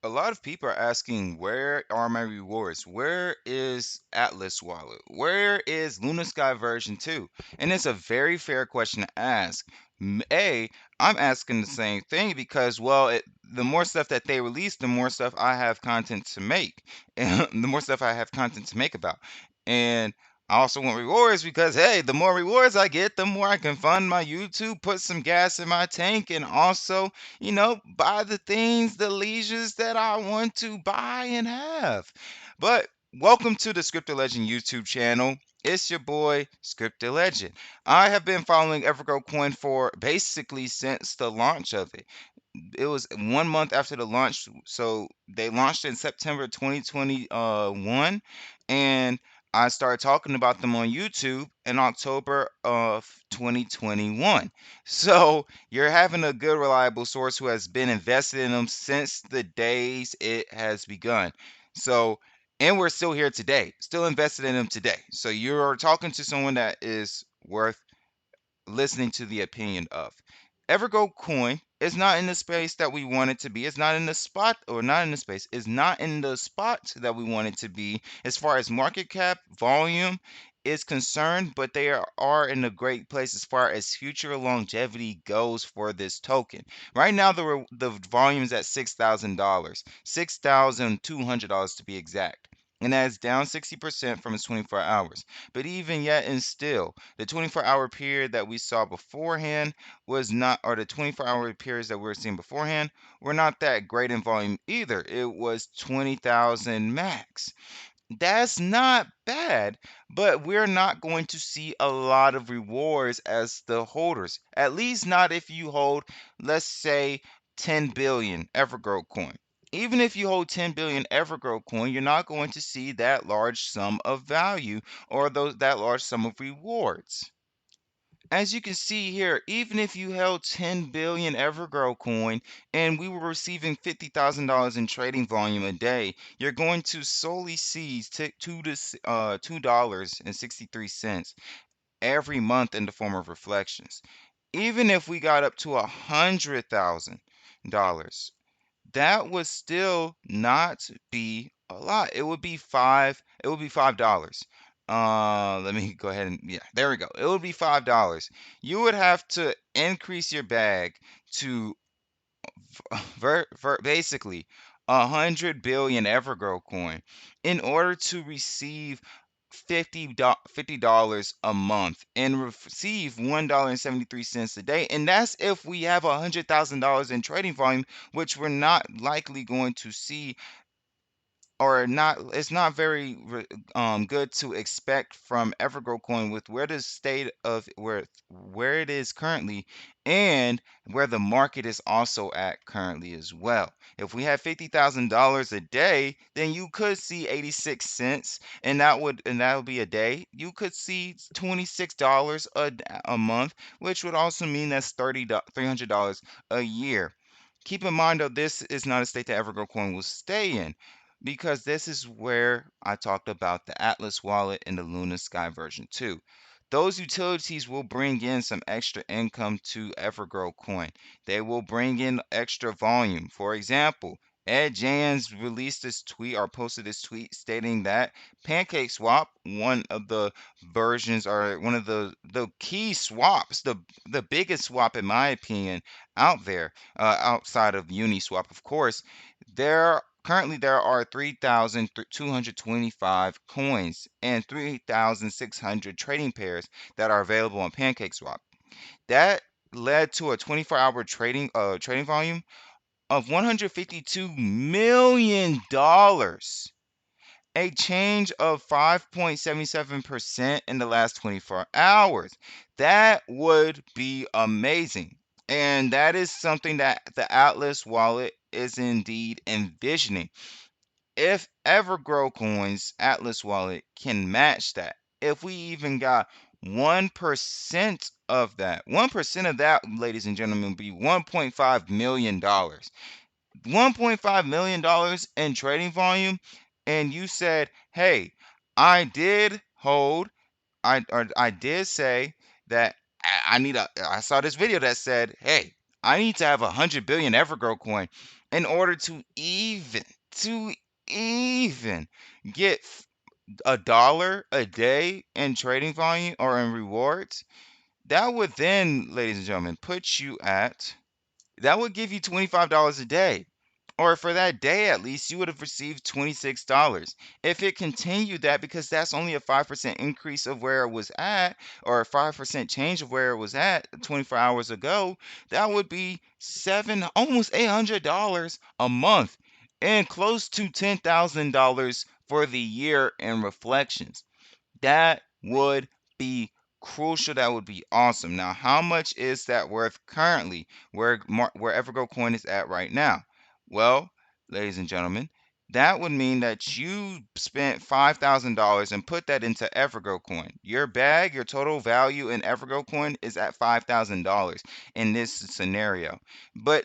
A lot of people are asking, where are my rewards? Where is Atlas Wallet? Where is Lunasky version 2? And it's a very fair question to ask. I'm asking the same thing because, well, the more stuff that they release, the more stuff I have content to make, and the more stuff I have content to make about. And I also want rewards because, hey, the more rewards I get, the more I can fund my YouTube, put some gas in my tank, and also buy the things, the leisures that I want to buy and have. But welcome to the Scripted Legend YouTube channel. It's your boy, Scripted Legend. I have been following Evergrow Coin for basically since the launch of it. It was 1 month after the launch, so they launched in September 2021, and I started talking about them on YouTube in October of 2021. So you're having a good, reliable source who has been invested in them since the days it has begun. So, and we're still here today, still invested in them today. So you're talking to someone that is worth listening to the opinion of. Evergo Coin is not in the space that we want it to be. It's not in the spot, or not in the space. It's not in the spot that we want it to be as far as market cap, volume is concerned, but they are in a great place as far as future longevity goes for this token. Right now, the volume is at $6,000, $6,200 to be exact. And that is down 60% from its 24 hours. But even yet and still, the 24-hour period that we saw beforehand was not, or the 24-hour periods that we were seeing beforehand were not that great in volume either. It was 20,000 max. That's not bad, but we're not going to see a lot of rewards as the holders. At least not if you hold, let's say, 10 billion Evergrow coin. Even if you hold 10 billion Evergrow coin, you're not going to see that large sum of value or that large sum of rewards. As you can see here, even if you held 10 billion Evergrow coin and we were receiving $50,000 in trading volume a day, you're going to solely see $2.63 every month in the form of reflections. Even if we got up to $100,000, that would still not be a lot. It would be $5. Let me go ahead and, yeah, there we go. It would be $5. You would have to increase your bag to basically 100 billion Evergrow coin in order to receive $50 a month and receive $1.73 a day. And that's if we have $100,000 in trading volume, which we're not likely going to see, or not. It's not very good to expect from Evergrow coin with where the state of where it is currently, and where the market is also at currently as well. If we have $50,000 a day, then you could see 86 cents, and that would be a day. You could see $26 a month, which would also mean that's $300 a year. Keep in mind though, this is not a state that Evergrow coin will stay in, because this is where I talked about the Atlas wallet and the Lunasky version 2. Those utilities will bring in some extra income to Evergrow coin. They will bring in extra volume. For example, Ed Jans released this tweet, or posted this tweet, stating that PancakeSwap, one of the versions, or one of the key swaps, the biggest swap in my opinion out there, outside of Uniswap, of course, there are 3,225 coins and 3,600 trading pairs that are available on PancakeSwap. That led to a 24-hour trading volume of $152 million, a change of 5.77% in the last 24 hours. That would be amazing. And that is something that the Atlas wallet is indeed envisioning. If Evergrow Coins Atlas wallet can match that, if we even got 1% of that, 1% of that, ladies and gentlemen, would be $1.5 million. $1.5 million in trading volume. And you said, hey, I did hold, I did say that I saw this video that said, hey, I need to have 100 billion Evergrow coin. in order to even get $1 a day in trading volume or in rewards, that would then, ladies and gentlemen, put you at that would give you $25 a day. Or for that day at least, you would have received $26. If it continued that, because that's only a 5% increase of where it was at, or a 5% change of where it was at 24 hours ago, that would be almost $800 a month and close to $10,000 for the year in reflections. That would be crucial. That would be awesome. Now, how much is that worth currently? Where Evergo coin is at right now? Well, ladies and gentlemen, that would mean that you spent $5,000 and put that into Evergo coin. Your total value in Evergo coin is at $5,000 in this scenario. But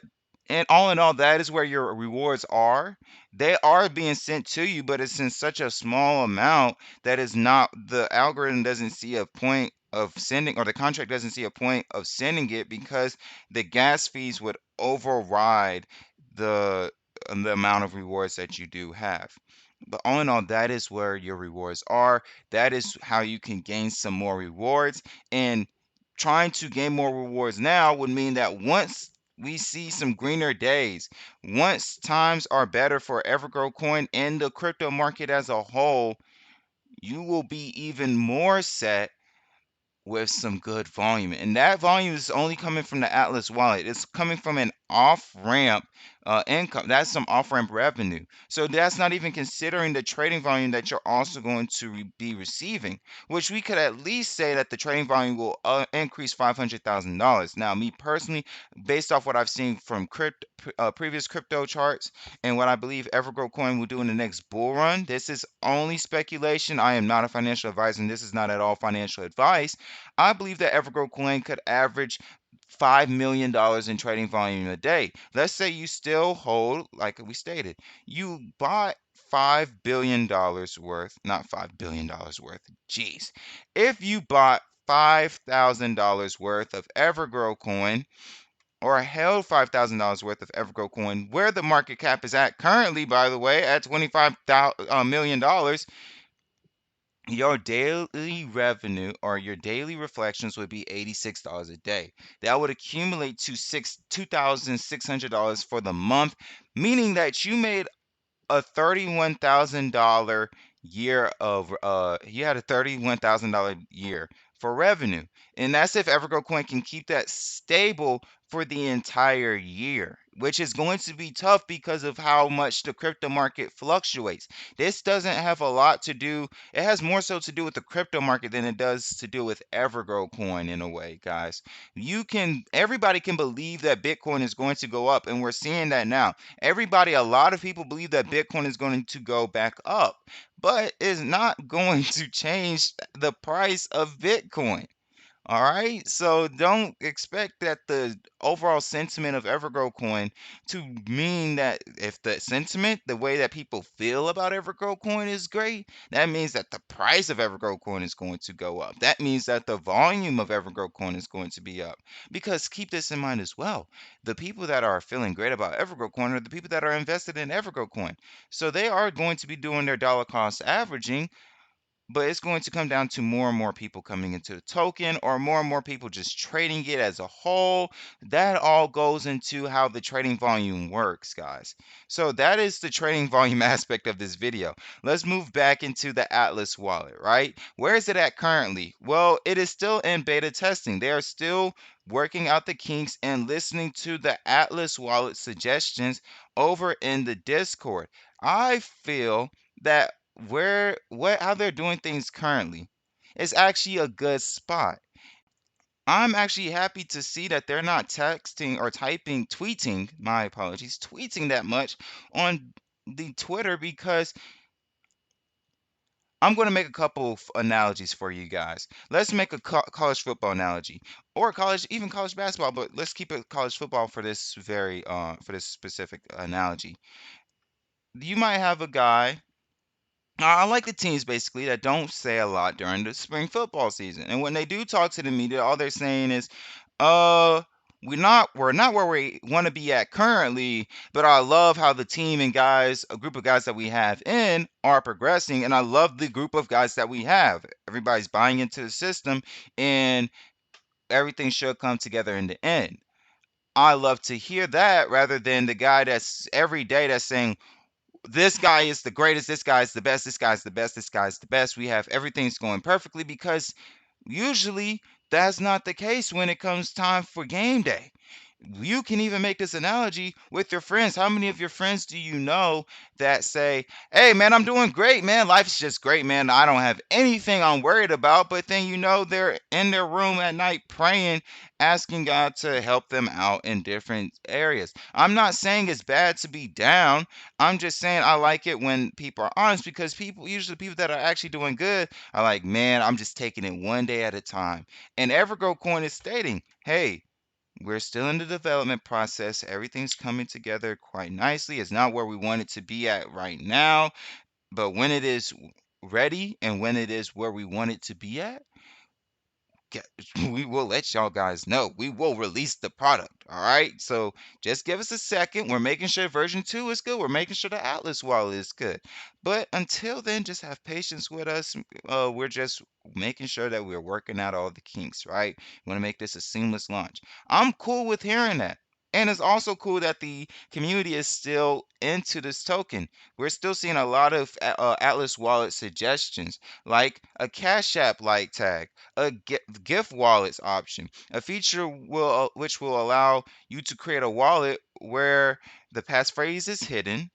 and in all, that is where your rewards are. They are being sent to you, but it's in such a small amount that is not the algorithm doesn't see a point of sending, or the contract doesn't see a point of sending it, because the gas fees would override the the amount of rewards that you do have. But all in all, that is where your rewards are. That is how you can gain some more rewards. And trying to gain more rewards now would mean that once we see some greener days, once times are better for Evergrow coin and the crypto market as a whole, you will be even more set with some good volume. And that volume is only coming from the Atlas wallet. It's coming from an off ramp income. That's some off ramp revenue. So that's not even considering the trading volume that you're also going to be receiving, which we could at least say that the trading volume will increase $500,000. Now, me personally, based off what I've seen from previous crypto charts and what I believe Evergrow coin will do in the next bull run, this is only speculation. I am not a financial advisor, and this is not at all financial advice. I believe that Evergrow coin could average $5 million in trading volume a day. Let's say you still hold, like we stated, you bought $5 billion worth, not $5 billion worth. Jeez. If you bought $5,000 worth of Evergrow coin, or held $5,000 worth of Evergrow coin, where the market cap is at currently, by the way, at $25 million, your daily revenue or your daily reflections would be $86 a day. That would accumulate to $2,600 for the month, meaning that you made a $31,000 year of you had a $31,000 year for revenue. And that's if Evergo coin can keep that stable for the entire year, which is going to be tough because of how much the crypto market fluctuates. This doesn't have a lot to do, it has more so to do with the crypto market than it does to do with Evergo coin in a way, guys. Everybody can believe that Bitcoin is going to go up, and we're seeing that now. A lot of people believe that Bitcoin is going to go back up, but it's not going to change the price of Bitcoin. All right, so don't expect that the overall sentiment of Evergrow coin to mean that if the sentiment, the way that people feel about Evergrow coin is great, that means that the price of Evergrow coin is going to go up. That means that the volume of Evergrow coin is going to be up. Because keep this in mind as well. The people that are feeling great about Evergrow coin are the people that are invested in Evergrow coin. So they are going to be doing their dollar cost averaging, but it's going to come down to more and more people coming into the token, or more and more people just trading it as a whole. That all goes into how the trading volume works, guys. So that is the trading volume aspect of this video. Let's move back into the Atlas wallet, right? Where is it at currently? Well, it is still in beta testing. They are still working out the kinks and listening to the Atlas wallet suggestions over in the Discord. I feel that how they're doing things currently is actually a good spot. I'm actually happy to see that they're not texting or tweeting, my apologies, tweeting that much on the Twitter, because I'm going to make a couple of analogies for you guys. Let's make a college football analogy, or even college basketball, but let's keep it college football for for this specific analogy. You might have a guy. I like the teams basically that don't say a lot during the spring football season. And when they do talk to the media, all they're saying is, uh, we're not where we want to be at currently, but I love how the team and guys, a group of guys that we have in are progressing, and I love the group of guys that we have. Everybody's buying into the system, and everything should come together in the end. I love to hear that rather than the guy that's every day that's saying this guy is the greatest, this guy's the best, this guy's the best, this guy's the best. We have everything's going perfectly because usually that's not the case when it comes time for game day. You can even make this analogy with your friends. How many of your friends do you know that say, "Hey man, I'm doing great, man. Life's just great, man. I don't have anything I'm worried about." But then you know they're in their room at night praying, asking God to help them out in different areas. I'm not saying it's bad to be down. I'm just saying I like it when people are honest because usually people that are actually doing good are like, "Man, I'm just taking it one day at a time." And Evergrow Coin is stating, "Hey, we're still in the development process. Everything's coming together quite nicely. It's not where we want it to be at right now, but when it is ready and when it is where we want it to be at, we will let y'all guys know. We will release the product. All right. So just give us a second. We're making sure version 2 is good. We're making sure the Atlas wallet is good. But until then, just have patience with us. We're just making sure that we're working out all the kinks, right? We want to make this a seamless launch. I'm cool with hearing that. And it's also cool that the community is still into this token. We're still seeing a lot of Atlas wallet suggestions, like a Cash App like tag, a gift wallets option, a feature which will allow you to create a wallet where the passphrase is hidden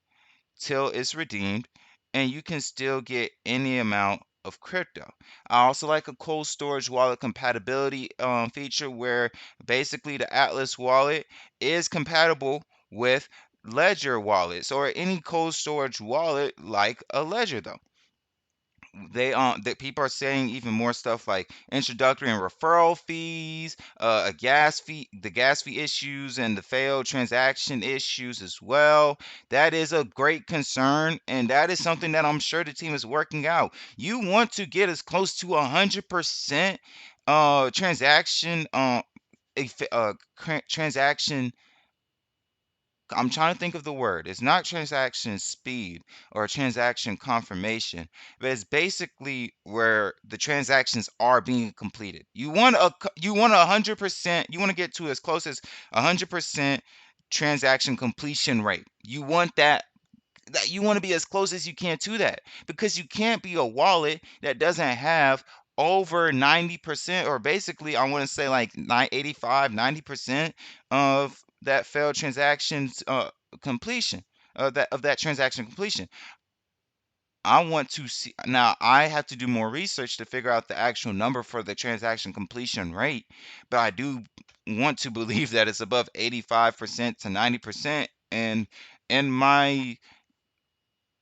till it's redeemed, and you can still get any amount of crypto. I also like a cold storage wallet compatibility feature where basically the Atlas wallet is compatible with Ledger wallets or any cold storage wallet like a Ledger though. That people are saying even more stuff like introductory and referral fees, a gas fee, the gas fee issues and the failed transaction issues as well. That is a great concern, and that is something that I'm sure the team is working out. You want to get as close to 100% transaction transaction. I'm trying to think of the word. It's not transaction speed or transaction confirmation, but it's basically where the transactions are being completed. You want 100%. You want to get to as close as 100% transaction completion rate. You want to be as close as you can to that because you can't be a wallet that doesn't have over 90%, or basically I want to say like 85 90% of that failed transactions completion, of that transaction completion. I want to see. Now I have to do more research to figure out the actual number for the transaction completion rate, but I do want to believe that it's above 85% to 90%. And in my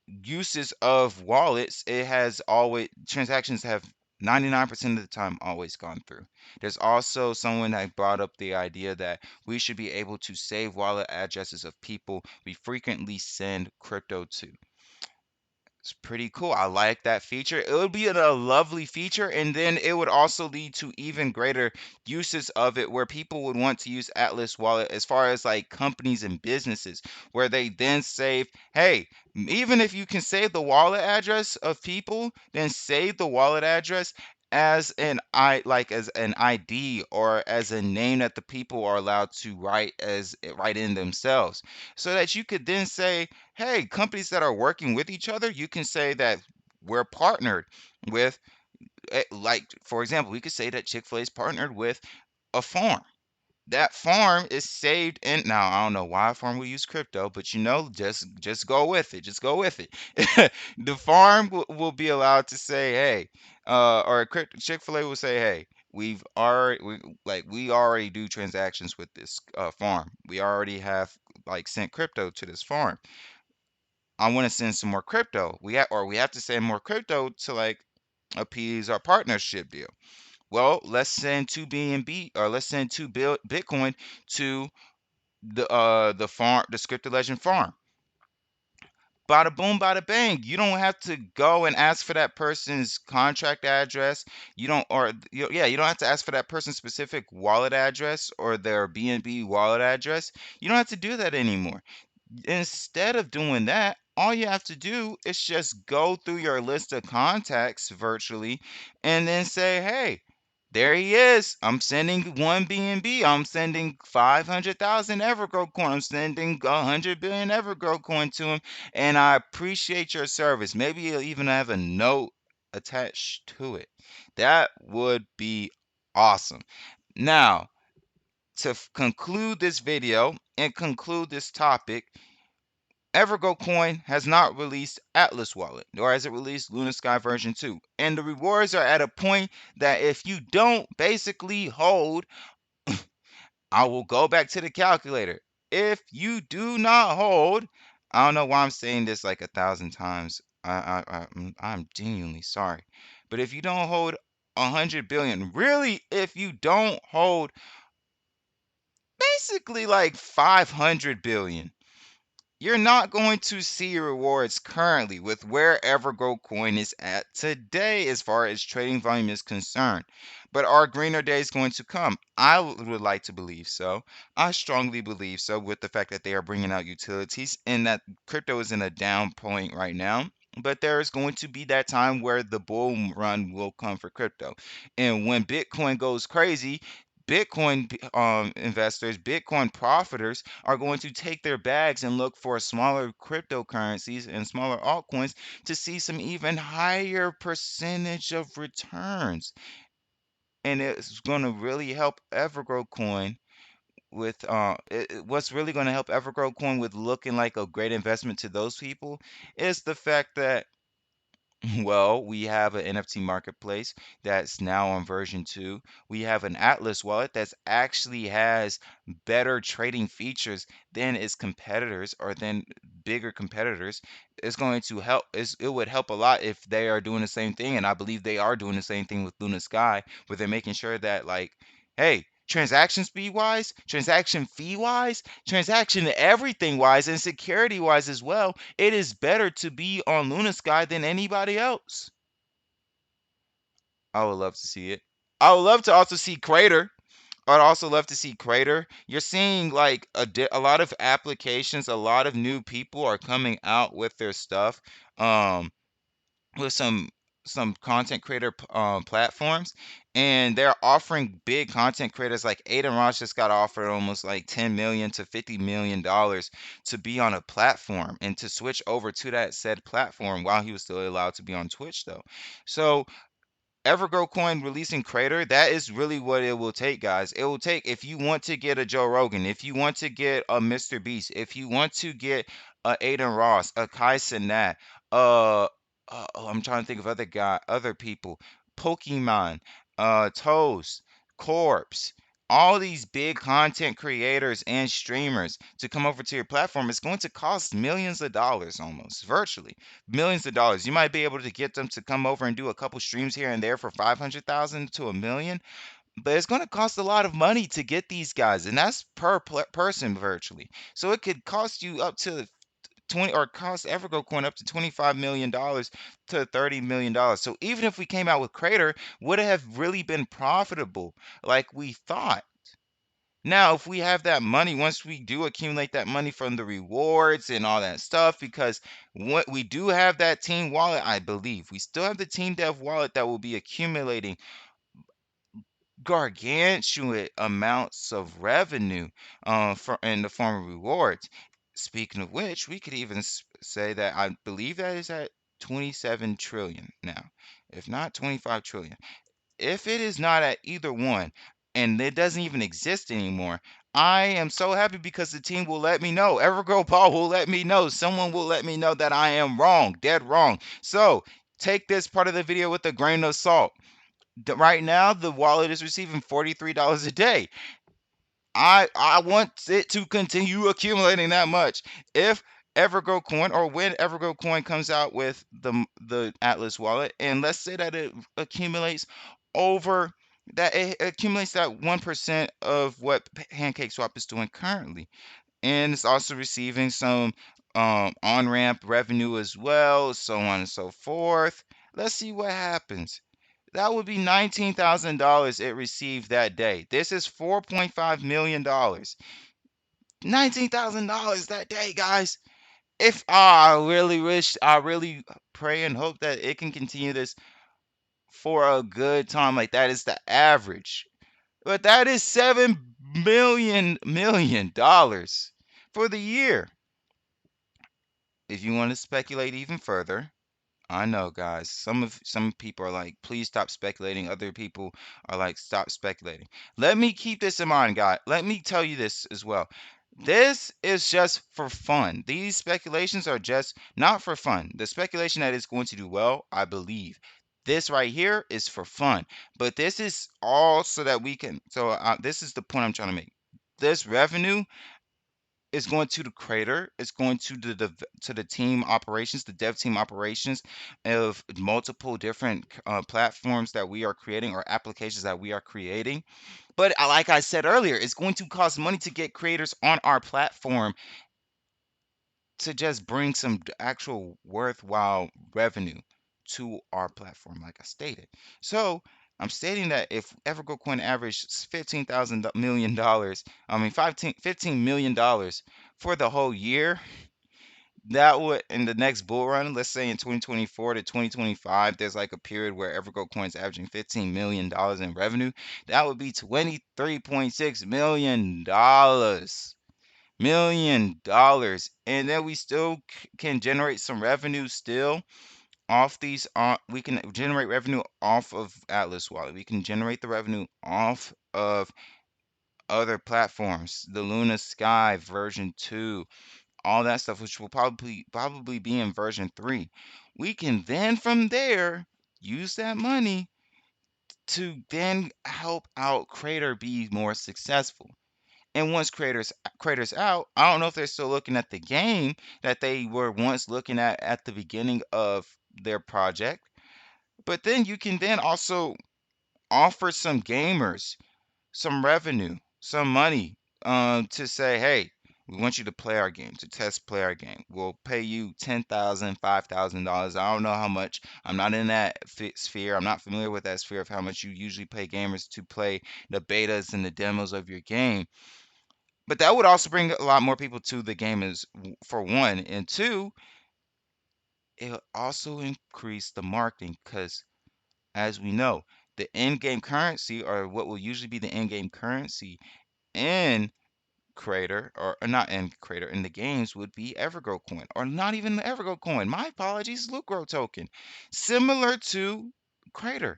uses of wallets, it has always transactions have 99% of the time always gone through. There's also someone that brought up the idea that we should be able to save wallet addresses of people we frequently send crypto to. It's pretty cool. I like that feature. It would be a lovely feature, and then it would also lead to even greater uses of it where people would want to use Atlas Wallet as far as like companies and businesses, where they then save, hey, even if you can save the wallet address of people, then save the wallet address as as an ID or as a name that the people are allowed to write in themselves, so that you could then say, hey, companies that are working with each other, you can say that we're partnered with, like, for example, we could say that Chick fil A is partnered with a farm. That farm is saved in, now I don't know why a farm will use crypto, but just go with it. Just go with it. The farm will be allowed to say, hey, or Chick fil A will say, hey, we already do transactions with this farm. We already have like sent crypto to this farm. I want to send some more crypto. We have to send more crypto to like appease our partnership deal. Well, let's send 2 BNB, or let's send 2 Bitcoin to the farm, the Scripted Legend farm. Bada boom, bada bang. You don't have to go and ask for that person's contract address. You don't, or yeah, you don't have to ask for that person's specific wallet address or their BNB wallet address. You don't have to do that anymore. Instead of doing that, all you have to do is just go through your list of contacts virtually and then say, hey, there he is. I'm sending one BNB. I'm sending 500,000 Evergrow coin. I'm sending 100 billion Evergrow coin to him. And I appreciate your service. Maybe you'll even have a note attached to it. That would be awesome. Now, to conclude this video and conclude this topic, Evergo Coin has not released Atlas Wallet, nor has it released Lunasky version 2. And the rewards are at a point that if you don't basically hold, I will go back to the calculator. If you do not hold, I don't know why I'm saying this like 1,000 times. I'm genuinely sorry. But if you don't hold 100 billion, really, if you don't hold basically like 500 billion, you're not going to see rewards currently with where Evergrow Coin is at today as far as trading volume is concerned. But are greener days going to come? I would like to believe so. I strongly believe so with the fact that they are bringing out utilities and that crypto is in a down point right now. But there is going to be that time where the bull run will come for crypto. And when Bitcoin goes crazy, Bitcoin investors, Bitcoin profiters are going to take their bags and look for smaller cryptocurrencies and smaller altcoins to see some even higher percentage of returns. And it's going to really help Evergrow Coin with what's really going to help Evergrow Coin with looking like a great investment to those people is the fact that well, we have an NFT marketplace that's now on version 2. We have an Atlas wallet that's actually has better trading features than its competitors or than bigger competitors. It's going to help. It would help a lot if they are doing the same thing, and I believe they are doing the same thing with Luna Sky, where they're making sure that like, hey, transaction speed wise, transaction fee wise, transaction everything wise, and security wise as well, it is better to be on Lunasky than anybody else. I would love to see it. I would love to also see Crator. I'd also love to see Crator. You're seeing like a lot of applications, a lot of new people are coming out with their stuff. With some content creator platforms, and they're offering big content creators like Aiden Ross just got offered almost like 10 million to 50 million dollars to be on a platform and to switch over to that said platform while he was still allowed to be on Twitch though. So Evergrow Coin releasing Crator, that is really what it will take, guys. It will take, if you want to get a Joe Rogan, if you want to get a Mr. Beast, if you want to get a Aiden Ross, a Kai Cenat, uh, I'm trying to think of other people, Pokemon, Toast, Corpse, all these big content creators and streamers to come over to your platform, it's going to cost millions of dollars almost, virtually millions of dollars. You might be able to get them to come over and do a couple streams here and there for 500,000 to a million, but it's going to cost a lot of money to get these guys, and that's per person virtually. So it could cost you up to 20 or cost Evergo coin up to $25 million to $30 million. So even if we came out with Crater, would it have really been profitable like we thought? Now, if we have that money, once we do accumulate that money from the rewards and all that stuff, because what we do have that team wallet, I believe we still have the team dev wallet that will be accumulating gargantuan amounts of revenue for in the form of rewards. Speaking of which, we could even say that I believe that is at 27 trillion now, if not 25 trillion. If it is not at either one and it doesn't even exist anymore, I am so happy because the team will let me know. Evergrow Paul will let me know. Someone will let me know that I am wrong, dead wrong. So take this part of the video with a grain of salt. Right now, the wallet is receiving $43 a day. I want it to continue accumulating that much. If Evergrow Coin or when Evergrow Coin comes out with the Atlas wallet, and let's say that it accumulates over that it accumulates that 1% of what Pancake Swap is doing currently, and it's also receiving some on-ramp revenue as well, so on and so forth. Let's see what happens. That would be $19,000 it received that day. This is $4.5 million. $19,000 that day, guys. If I really wish, I really pray and hope that it can continue this for a good time. Like that is the average. But that is $7 million for the year. If you want to speculate even further, I know, guys. Some people are like, please stop speculating. Other people are like, stop speculating. Let me keep this in mind, guys. Let me tell you this as well. This is just for fun. These speculations are just not for fun. The speculation that is going to do well, I believe. This right here is for fun, but this is all so that we can. So this is the point I'm trying to make. This revenue is going to the Crator. It's going to the team operations, the dev team operations of multiple different platforms that we are creating or applications that we are creating. But like I said earlier, it's going to cost money to get creators on our platform to just bring some actual worthwhile revenue to our platform, like I stated. So I'm stating that if Evergo Coin averaged $15,000 million, I mean $15 million for the whole year, that would in the next bull run, let's say in 2024 to 2025, there's like a period where Evergo Coin's averaging $15 million in revenue. That would be $23.6 million. And then we still can generate some revenue still off these. We can generate revenue off of Atlas Wallet. We can generate the revenue off of other platforms, the Lunasky version 2, all that stuff, which will probably be in version 3. We can then from there use that money to then help out Crator be more successful. And once creators out, I don't know if they're still looking at the game that they were once looking at the beginning of their project. But then you can then also offer some gamers some revenue, some money, to say, hey, we want you to play our game, to test play our game. We'll pay you $10,000, $5,000. I don't know how much. I'm not in that sphere. I'm not familiar with that sphere of how much you usually pay gamers to play the betas and the demos of your game. But that would also bring a lot more people to the game as for one, and two, it'll also increase the marketing because as we know, the in-game currency or what will usually be the in-game currency in Crator or not in Crator in the games would be Evergrow coin or not even the Evergrow coin. My apologies, Lucro token. Similar to Crator.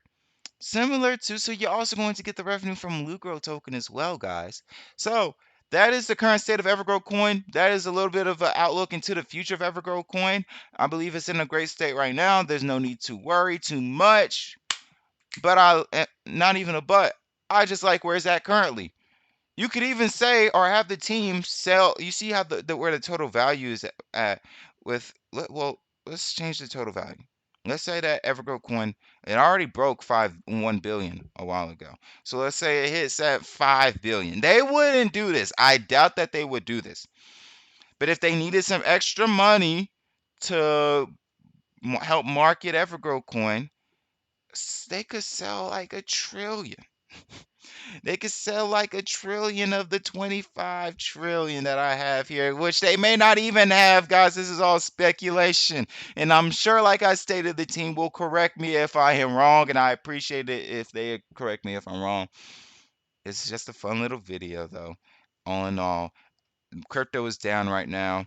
Similar to, so you're also going to get the revenue from Lucro token as well, guys. So that is the current state of Evergrow coin. That is a little bit of an outlook into the future of Evergrow coin. I believe it's in a great state right now. There's no need to worry too much. But not even a but. I just like where it's at currently. You could even say or have the team sell. You see how where the total value is at with well, let's change the total value. Let's say that Evergrow coin it already broke 1 billion a while ago. So let's say it hits at 5 billion. They wouldn't do this. I doubt that they would do this. But if they needed some extra money to help market Evergrow coin, they could sell like 1 trillion. They could sell like 1 trillion of the 25 trillion that I have here, which they may not even have, guys. This is all speculation. And I'm sure, like I stated, the team will correct me if I am wrong, and I appreciate it if they correct me if I'm wrong. It's just a fun little video, though. All in all, crypto is down right now.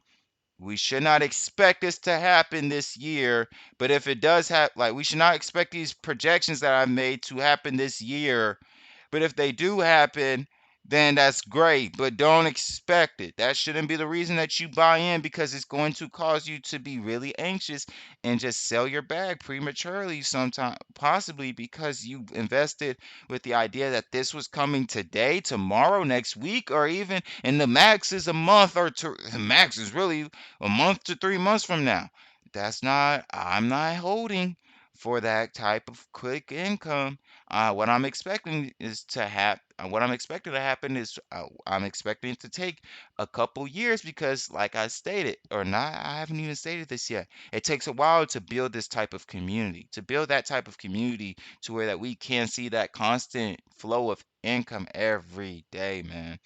We should not expect this to happen this year, but if it does happen, like we should not expect these projections that I've made to happen this year. But if they do happen, then that's great, but don't expect it. That shouldn't be the reason that you buy in because it's going to cause you to be really anxious and just sell your bag prematurely sometime, possibly because you invested with the idea that this was coming today, tomorrow, next week, or even, and the max is a month or two. The max is really a month to 3 months from now. I'm not holding for that type of quick income. What I'm expecting is to happen. What I'm expecting to happen is I'm expecting it to take a couple years because, like I stated, or not, I haven't even stated this yet. It takes a while to build this type of community, to build that type of community to where that we can see that constant flow of income every day, man.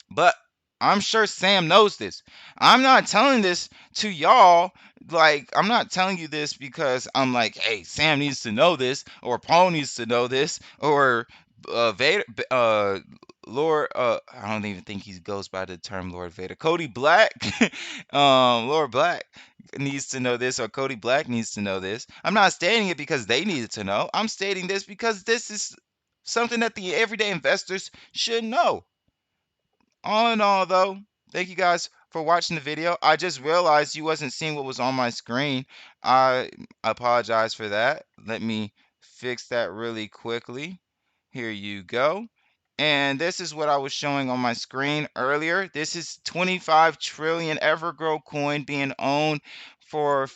But I'm sure Sam knows this. I'm not telling this to y'all. Like, I'm not telling you this because I'm like, hey, Sam needs to know this, or Paul needs to know this, or Vader, Lord, I don't even think he goes by the term Lord Vader. Cody Black, Lord Black needs to know this, or Cody Black needs to know this. I'm not stating it because they needed to know. I'm stating this because this is something that the everyday investors should know. All in all, though, thank you guys for watching the video. I just realized you wasn't seeing what was on my screen. I apologize for that. Let me fix that really quickly. Here you go. And this is what I was showing on my screen earlier. This is 25 trillion Evergrow coin being owned for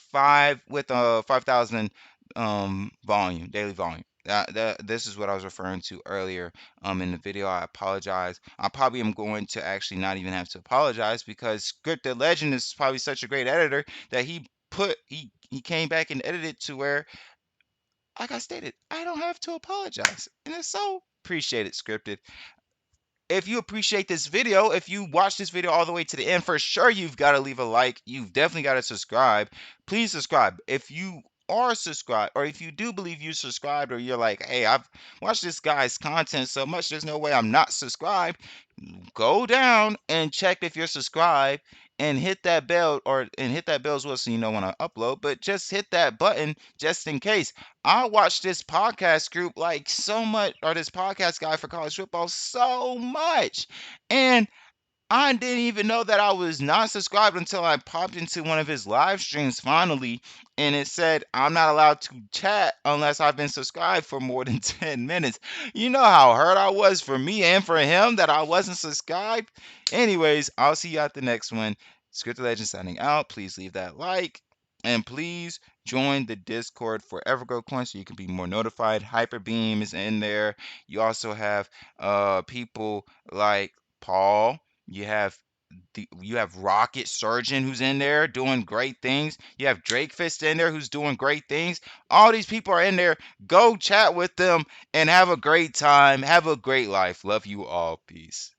with a 5,000 volume, daily volume. This is what I was referring to earlier in the video. I apologize. I probably am going to actually not even have to apologize because Scripted Legend is probably such a great editor that he came back and edited to where, like I stated, I don't have to apologize. And it's so appreciated, Scripted. If you appreciate this video, if you watch this video all the way to the end, for sure you've got to leave a like. You've definitely got to subscribe. Please subscribe. If you are subscribed, or if you do believe you subscribed, or you're like, hey, I've watched this guy's content so much, there's no way I'm not subscribed. Go down and check if you're subscribed and hit that bell, and hit that bell as well so you know when I upload. But just hit that button just in case. I watch this podcast group like so much, or this podcast guy for college football so much. And I didn't even know that I was not subscribed until I popped into one of his live streams finally, and it said I'm not allowed to chat unless I've been subscribed for more than 10 minutes. You know how hurt I was for me and for him that I wasn't subscribed? Anyways, I'll see you at the next one. Scripted Legend signing out. Please leave that like, and please join the Discord for Evergrow Coin so you can be more notified. Hyperbeam is in there. You also have people like Paul. You have Rocket Surgeon who's in there doing great things. You have Drake Fist in there who's doing great things. All these people are in there. Go chat with them and have a great time. Have a great life. Love you all. Peace.